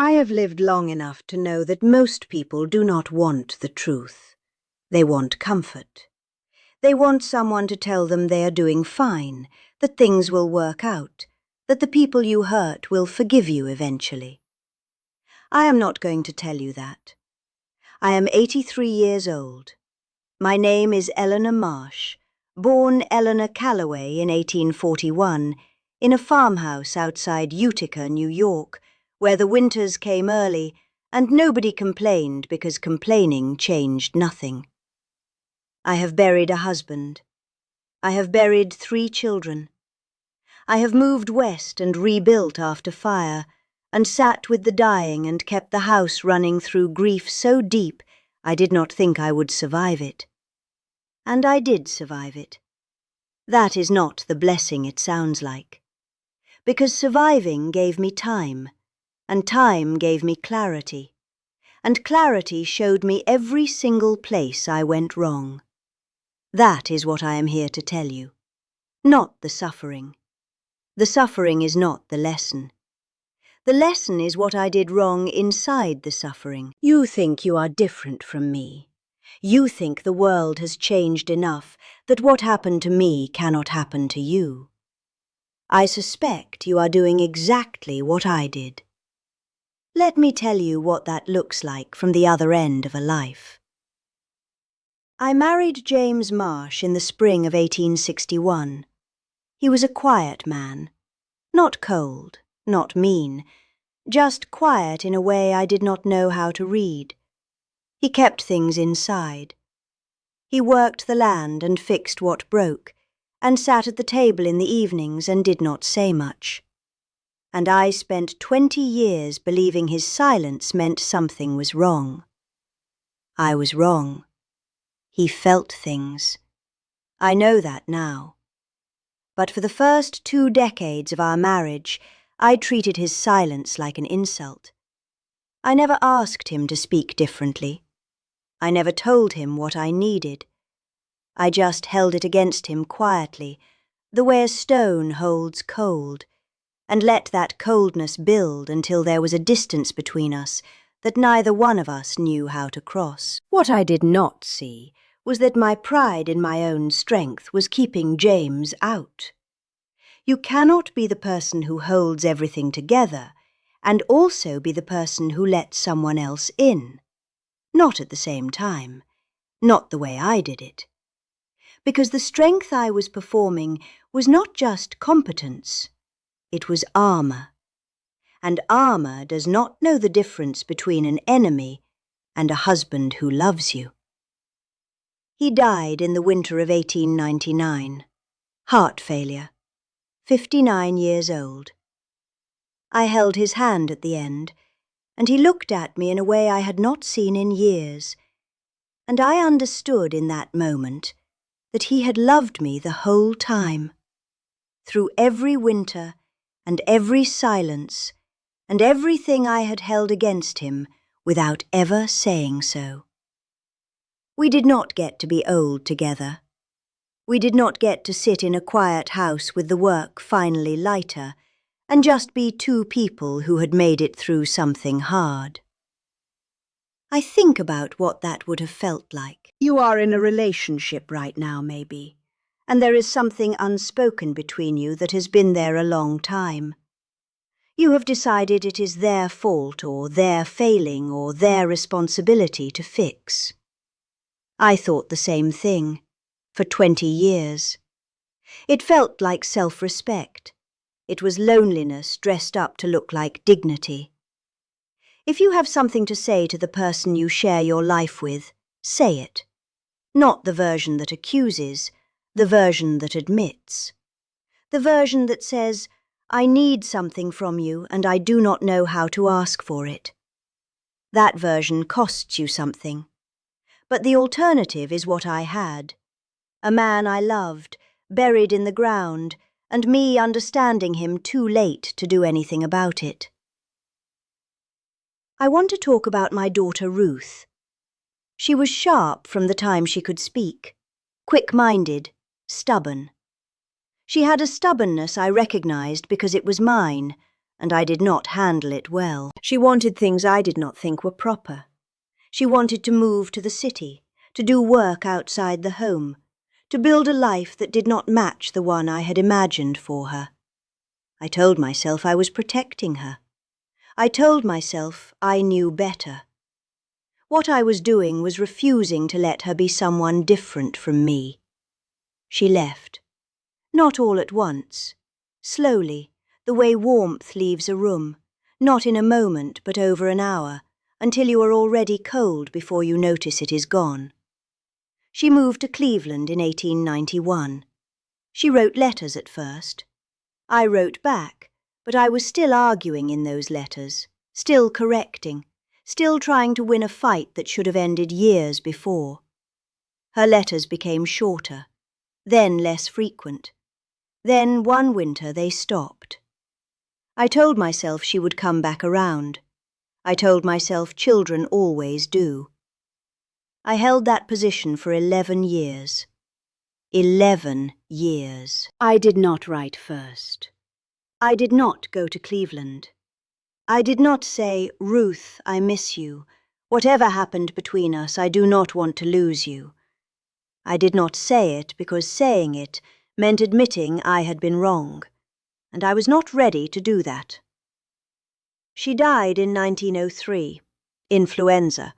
I have lived long enough to know that most people do not want the truth. They want comfort. They want someone to tell them they are doing fine, that things will work out, that the people you hurt will forgive you eventually. I am not going to tell you that. I am 83 years old. My name is Eleanor Marsh, born Eleanor Calloway in 1841, in a farmhouse outside Utica, New York, where the winters came early and nobody complained because complaining changed nothing. I have buried a husband. I have buried 3 children. I have moved west and rebuilt after fire, and sat with the dying and kept the house running through grief so deep I did not think I would survive it. And I did survive it. That is not the blessing it sounds like. Because surviving gave me time, and time gave me clarity, and clarity showed me every single place I went wrong. That is what I am here to tell you. Not the suffering. The suffering is not the lesson. The lesson is what I did wrong inside the suffering. You think you are different from me. You think the world has changed enough that what happened to me cannot happen to you. I suspect you are doing exactly what I did. Let me tell you what that looks like from the other end of a life. I married James Marsh in the spring of 1861. He was a quiet man, not cold, not mean, just quiet in a way I did not know how to read. He kept things inside. He worked the land and fixed what broke, and sat at the table in the evenings and did not say much. And I spent 20 years believing his silence meant something was wrong. I was wrong. He felt things. I know that now. But for the first 2 decades of our marriage, I treated his silence like an insult. I never asked him to speak differently. I never told him what I needed. I just held it against him quietly, the way a stone holds cold, and let that coldness build until there was a distance between us that neither one of us knew how to cross. What I did not see was that my pride in my own strength was keeping James out. You cannot be the person who holds everything together and also be the person who lets someone else in. Not at the same time. Not the way I did it. Because the strength I was performing was not just competence. It was armor. And armor does not know the difference between an enemy and a husband who loves you. He died in the winter of 1899. Heart failure. 59 years old. I held his hand at the end, and he looked at me in a way I had not seen in years, and I understood in that moment that he had loved me the whole time. Through every winter and every silence and everything I had held against him without ever saying so. We did not get to be old together. We did not get to sit in a quiet house with the work finally lighter and just be 2 people who had made it through something hard. I think about what that would have felt like. You are in a relationship right now, maybe, and there is something unspoken between you that has been there a long time. You have decided it is their fault or their failing or their responsibility to fix. I thought the same thing, for 20 years. It felt like self-respect. It was loneliness dressed up to look like dignity. If you have something to say to the person you share your life with, say it. Not the version that accuses, the version that admits. The version that says, I need something from you and I do not know how to ask for it. That version costs you something. But the alternative is what I had. A man I loved, buried in the ground, and me understanding him too late to do anything about it. I want to talk about my daughter Ruth. She was sharp from the time she could speak, quick-minded, stubborn. She had a stubbornness I recognized because it was mine, and I did not handle it well. She wanted things I did not think were proper. She wanted to move to the city, to do work outside the home, to build a life that did not match the one I had imagined for her. I told myself I was protecting her. I told myself I knew better. What I was doing was refusing to let her be someone different from me. She left. Not all at once. Slowly, the way warmth leaves a room, not in a moment but over an hour, until you are already cold before you notice it is gone. She moved to Cleveland in 1891. She wrote letters at first. I wrote back, but I was still arguing in those letters, still correcting, still trying to win a fight that should have ended years before. Her letters became shorter, then less frequent. Then one winter they stopped. I told myself she would come back around. I told myself children always do. I held that position for 11 years. 11 years. I did not write first. I did not go to Cleveland. I did not say, "Ruth, I miss you. Whatever happened between us, I do not want to lose you." I did not say it because saying it meant admitting I had been wrong, and I was not ready to do that. She died in 1903, influenza.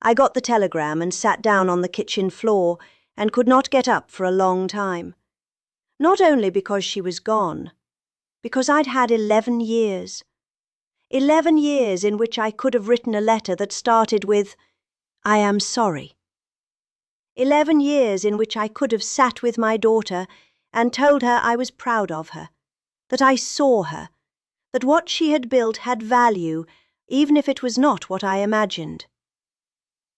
I got the telegram and sat down on the kitchen floor and could not get up for a long time. Not only because she was gone, because I'd had 11 years. 11 years in which I could have written a letter that started with, "I am sorry." 11 years in which I could have sat with my daughter and told her I was proud of her, that I saw her, that what she had built had value, even if it was not what I imagined.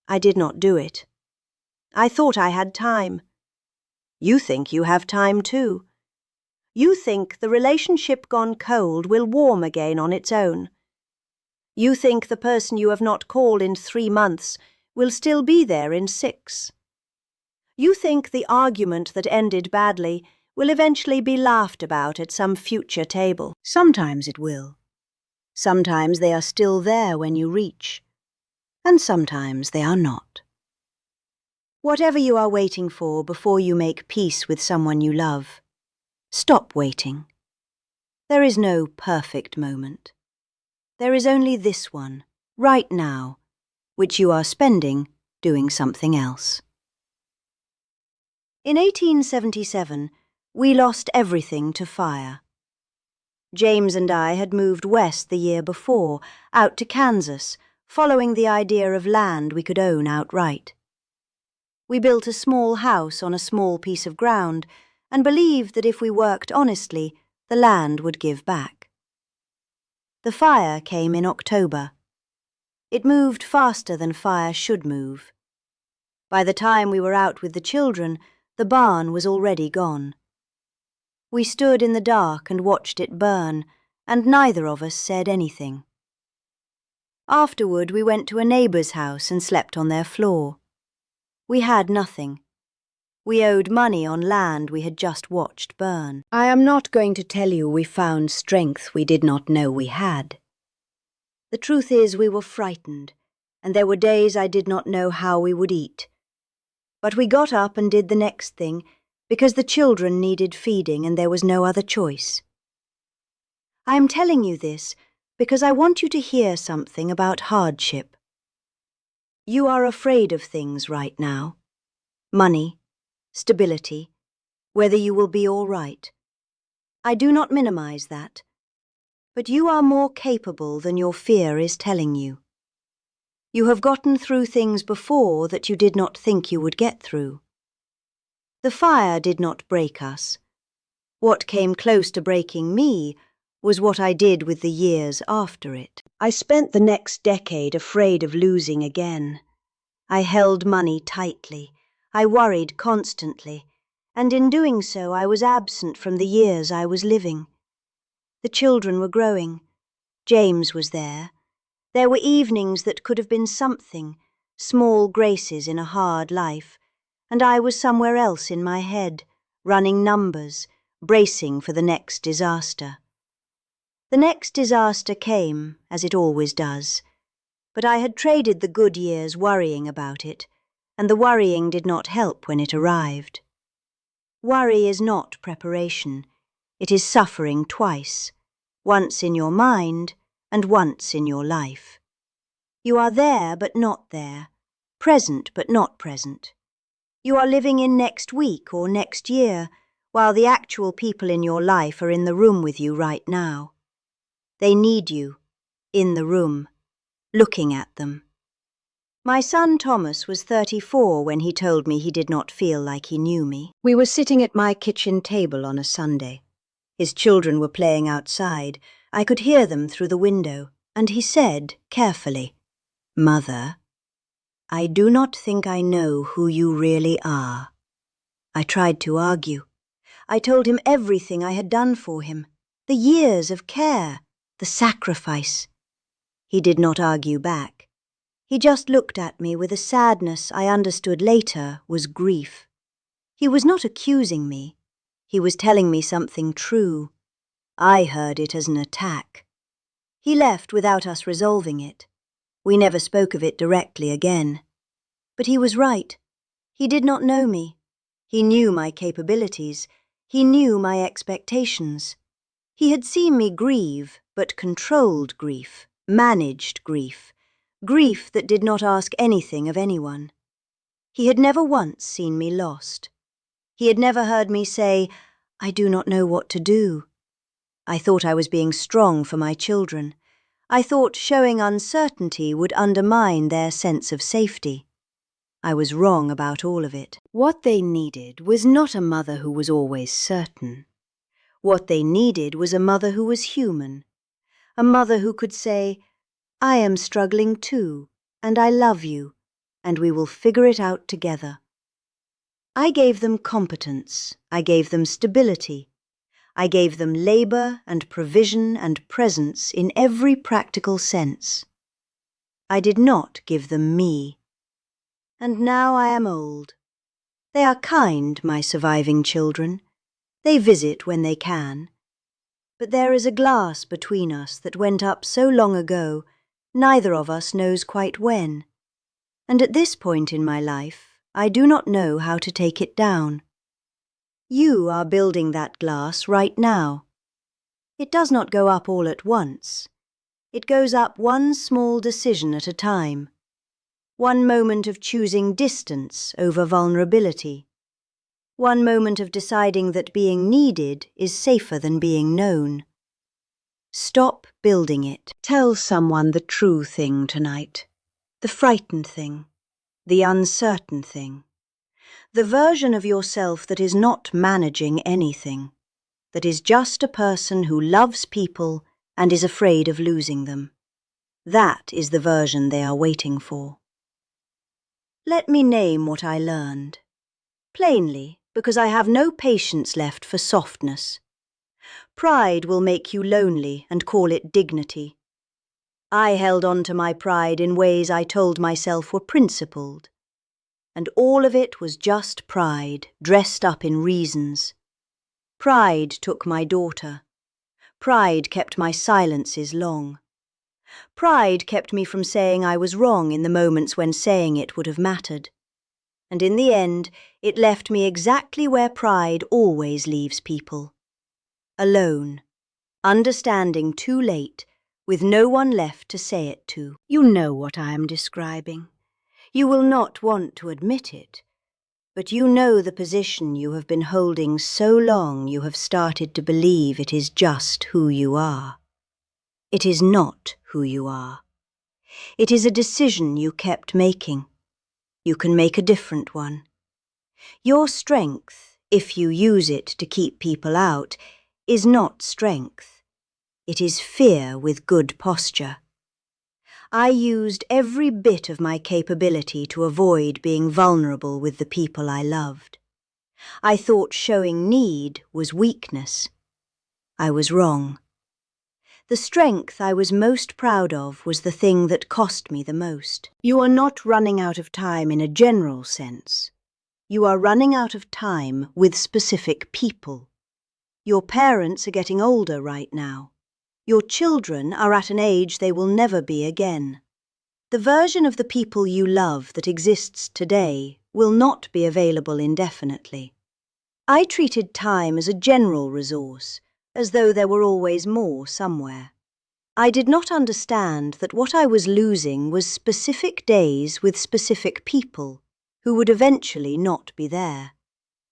I did not do it. I thought I had time. You think you have time too. You think the relationship gone cold will warm again on its own. You think the person you have not called in 3 months will still be there in 6. You think the argument that ended badly will eventually be laughed about at some future table. Sometimes it will. Sometimes they are still there when you reach, and sometimes they are not. Whatever you are waiting for before you make peace with someone you love, stop waiting. There is no perfect moment. There is only this one, right now, which you are spending doing something else. In 1877, we lost everything to fire. James and I had moved west the year before, out to Kansas, following the idea of land we could own outright. We built a small house on a small piece of ground and believed that if we worked honestly, the land would give back. The fire came in October. It moved faster than fire should move. By the time we were out with the children, the barn was already gone. We stood in the dark and watched it burn, and neither of us said anything. Afterward, we went to a neighbour's house and slept on their floor. We had nothing. We owed money on land we had just watched burn. I am not going to tell you we found strength we did not know we had. The truth is we were frightened, and there were days I did not know how we would eat. But we got up and did the next thing, because the children needed feeding and there was no other choice. I am telling you this because I want you to hear something about hardship. You are afraid of things right now. Money, stability, whether you will be all right. I do not minimize that. But you are more capable than your fear is telling you. You have gotten through things before that you did not think you would get through. The fire did not break us. What came close to breaking me was what I did with the years after it. I spent the next decade afraid of losing again. I held money tightly. I worried constantly, and in doing so I was absent from the years I was living. The children were growing. James was there. There were evenings that could have been something, small graces in a hard life, and I was somewhere else in my head, running numbers, bracing for the next disaster. The next disaster came, as it always does, but I had traded the good years worrying about it, and the worrying did not help when it arrived. Worry is not preparation. It is suffering twice, once in your mind and once in your life. You are there but not there, present but not present. You are living in next week or next year, while the actual people in your life are in the room with you right now. They need you, in the room, looking at them. My son Thomas was 34 when he told me he did not feel like he knew me. We were sitting at my kitchen table on a Sunday. His children were playing outside. I could hear them through the window, and he said, carefully, "Mother, I do not think I know who you really are." I tried to argue. I told him everything I had done for him, the years of care, the sacrifice. He did not argue back. He just looked at me with a sadness I understood later was grief. He was not accusing me. He was telling me something true. I heard it as an attack. He left without us resolving it. We never spoke of it directly again. But he was right. He did not know me. He knew my capabilities. He knew my expectations. He had seen me grieve, but controlled grief, managed grief, grief that did not ask anything of anyone. He had never once seen me lost. He had never heard me say, "I do not know what to do." I thought I was being strong for my children. I thought showing uncertainty would undermine their sense of safety. I was wrong about all of it. What they needed was not a mother who was always certain. What they needed was a mother who was human, a mother who could say, "I am struggling too, and I love you, and we will figure it out together." I gave them competence, I gave them stability, I gave them labor and provision and presence in every practical sense. I did not give them me. And now I am old. They are kind, my surviving children. They visit when they can. But there is a glass between us that went up so long ago, neither of us knows quite when. And at this point in my life, I do not know how to take it down. You are building that glass right now. It does not go up all at once. It goes up one small decision at a time. One moment of choosing distance over vulnerability. One moment of deciding that being needed is safer than being known. Stop building it. Tell someone the true thing tonight. The frightened thing. The uncertain thing. The version of yourself that is not managing anything. That is just a person who loves people and is afraid of losing them. That is the version they are waiting for. Let me name what I learned. Plainly, because I have no patience left for softness. Pride will make you lonely and call it dignity. I held on to my pride in ways I told myself were principled. And all of it was just pride, dressed up in reasons. Pride took my daughter. Pride kept my silences long. Pride kept me from saying I was wrong in the moments when saying it would have mattered. And in the end, it left me exactly where pride always leaves people. Alone, understanding too late, with no one left to say it to. You know what I am describing. You will not want to admit it, but you know the position you have been holding so long you have started to believe it is just who you are. It is not who you are. It is a decision you kept making. You can make a different one. Your strength, if you use it to keep people out, is not strength. It is fear with good posture. I used every bit of my capability to avoid being vulnerable with the people I loved. I thought showing need was weakness. I was wrong. The strength I was most proud of was the thing that cost me the most. You are not running out of time in a general sense. You are running out of time with specific people. Your parents are getting older right now. Your children are at an age they will never be again. The version of the people you love that exists today will not be available indefinitely. I treated time as a general resource, as though there were always more somewhere. I did not understand that what I was losing was specific days with specific people who would eventually not be there.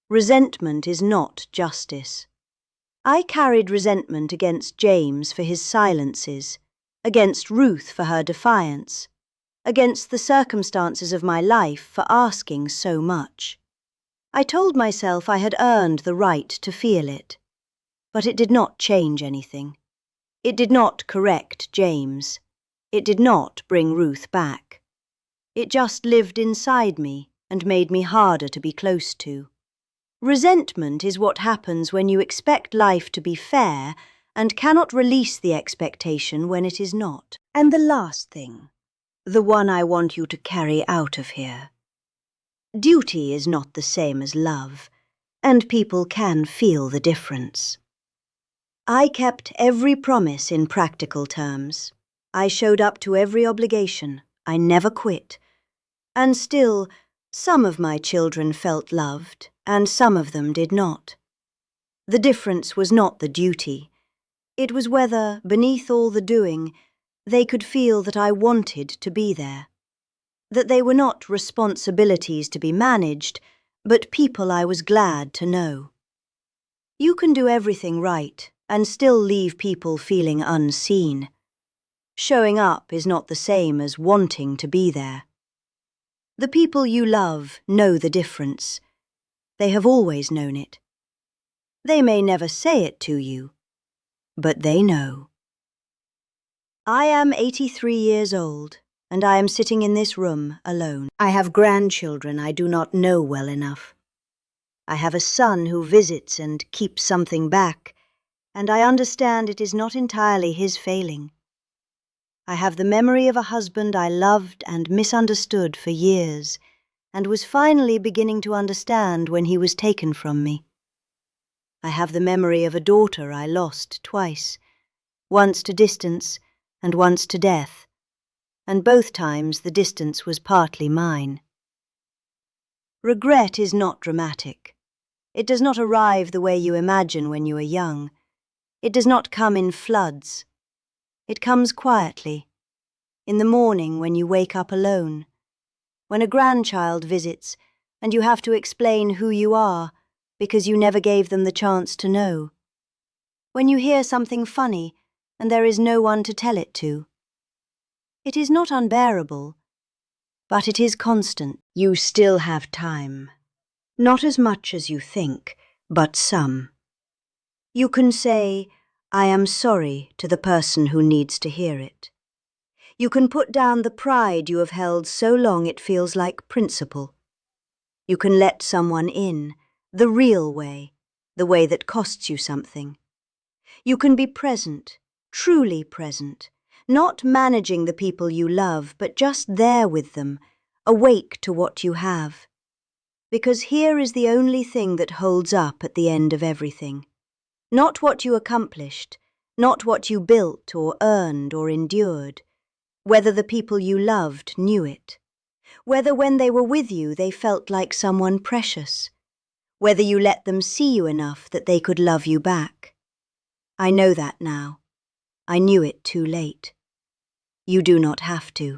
Resentment is not justice. I carried resentment against James for his silences, against Ruth for her defiance, against the circumstances of my life for asking so much. I told myself I had earned the right to feel it, but it did not change anything. It did not correct James. It did not bring Ruth back. It just lived inside me and made me harder to be close to. Resentment is what happens when you expect life to be fair and cannot release the expectation when it is not. And the last thing, the one I want you to carry out of here. Duty is not the same as love, and people can feel the difference. I kept every promise in practical terms. I showed up to every obligation. I never quit. And still, some of my children felt loved, and some of them did not. The difference was not the duty. It was whether, beneath all the doing, they could feel that I wanted to be there. That they were not responsibilities to be managed, but people I was glad to know. You can do everything right and still leave people feeling unseen. Showing up is not the same as wanting to be there. The people you love know the difference. They have always known it. They may never say it to you, but they know. I am 83 years old, and I am sitting in this room alone. I have grandchildren I do not know well enough. I have a son who visits and keeps something back, and I understand it is not entirely his failing. I have the memory of a husband I loved and misunderstood for years, and was finally beginning to understand when he was taken from me. I have the memory of a daughter I lost twice, once to distance and once to death, and both times the distance was partly mine. Regret is not dramatic. It does not arrive the way you imagine when you are young. It does not come in floods. It comes quietly, in the morning when you wake up alone, when a grandchild visits and you have to explain who you are because you never gave them the chance to know, when you hear something funny and there is no one to tell it to. It is not unbearable, but it is constant. You still have time. Not as much as you think, but some. You can say, I am sorry to the person who needs to hear it. You can put down the pride you have held so long it feels like principle. You can let someone in, the real way, the way that costs you something. You can be present, truly present, not managing the people you love, but just there with them, awake to what you have. Because here is the only thing that holds up at the end of everything. Not what you accomplished, not what you built or earned or endured, whether the people you loved knew it, whether when they were with you they felt like someone precious, whether you let them see you enough that they could love you back. I know that now. I knew it too late. You do not have to.